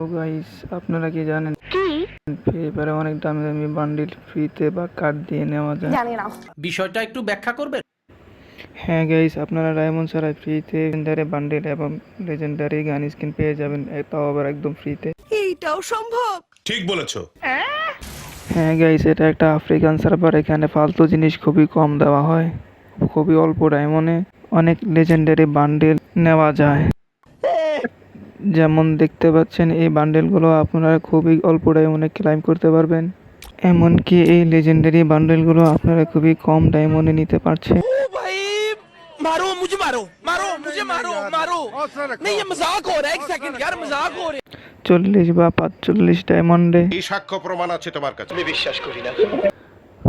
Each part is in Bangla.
তো গাইস, আপনারা কি জানেন ফ্রি ফায়ারে অনেক দামি দামি বান্ডিল ফ্রিতে বা কার্ড দিয়ে নেওয়া যায়? জানি না। বিষয়টা একটু ব্যাখ্যা করবেন? হ্যাঁ গাইস, আপনারা ডায়মন্ড ছাড়াই ফ্রিতে লেজেন্ডারি বান্ডিল এবং লেজেন্ডারি গান স্কিন পেয়ে যাবেন, তাও আবার একদম ফ্রিতে। এইটাও সম্ভব? ঠিক বলেছো। হ্যাঁ গাইস, এটা একটা আফ্রিকান সার্ভার। এখানে ফালতু জিনিস খুবই কম দেওয়া হয়। খুবই অল্প ডায়মন্ডে অনেক লেজেন্ডারি বান্ডিল নেওয়া যায়। যেমন দেখতে পাচ্ছেন, এই বান্ডেলগুলো আপনারা খুবই অল্প ডায়মন্ডে ক্লাইম করতে পারবেন। এমনকি এই লেজেন্ডারি বান্ডেলগুলো আপনারা খুবই কম ডায়মন্ডে নিতে পারছেন। भाई मारो मुझे मारो मारो मुझे मारो मारो नहीं ये मजाक हो रहा है एक सेकंड यार मजाक हो रहा है 40 বা 45 ডায়মন্ডে। এই সাক্ষ্য প্রমাণ আছে তোমার কাছে? আমি বিশ্বাস করি না।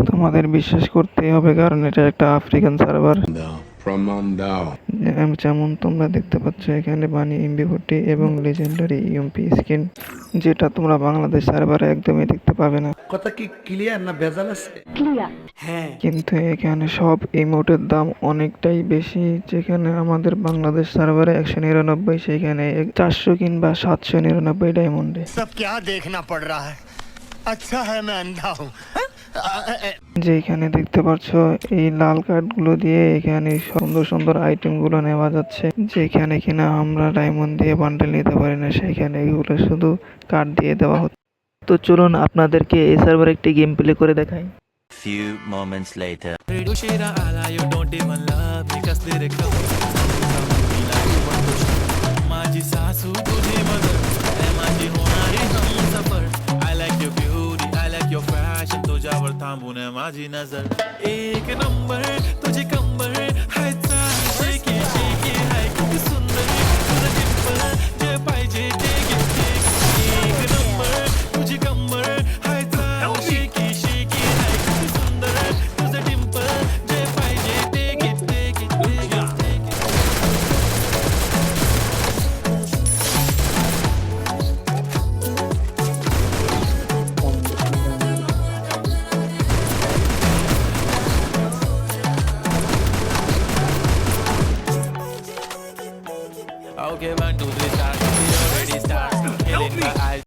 তোমাদের বিশ্বাস করতেই হবে, কারণ এটা একটা আফ্রিকান সার্ভার। প্রমাণ দাও। যেমন তোমরা দেখতে পাচ্ছ, এখানে বানি এমবি40 এবং লেজেন্ডারি ইউএমপি স্কিন, যেটা তোমরা বাংলাদেশ সার্ভারে একদমই দেখতে পাবে না। কথা কি ক্লিয়ার না ভেজাল আছে? হ্যাঁ, কিন্তু এখানে সব ইমোটের দাম অনেকটাই বেশি। যেখানে আমাদের বাংলাদেশ সার্ভারে 199, সেখানে 400 কিংবা 799 ডায়মন্ডে। सब क्या देखना पड़ रहा है? अच्छा है मैं अंधा हूँ। যেখানে দেখতে পাচ্ছ, এই লাল কার্ডগুলো দিয়ে এখানে সুন্দর সুন্দর আইটেমগুলো নেওয়া যাচ্ছে। যেখানে কিনা আমরা ডায়মন্ড দিয়ে বান্ডেল নিতে পারি না, সেখানে এগুলো শুধু কার্ড দিয়ে দেওয়া হচ্ছে। তো চলুন আপনাদেরকে এই সার্ভারে একটি গেম প্লে করে দেখাই। Few moments later. Reducera ala, you don't even love me, कसले रे कमी माझी सासू तुझी मदर माझी होणारी Humsafar I like your beauty, I like your fashion, तुझ्यावर थांबून माझी नजर एक नंबर तुझी कंबर हाय शेकी शेकी हाय किती सुंदर तुझं डिंपल जे पाहिजे ते घे एक नंबर तुझी कंबर हाय शेकी शेकी हाय किती सुंदर तुझं डिंपल जे पाहिजे ते घे Okay, 1, 2, 3, start. We already start. Killing my eyes.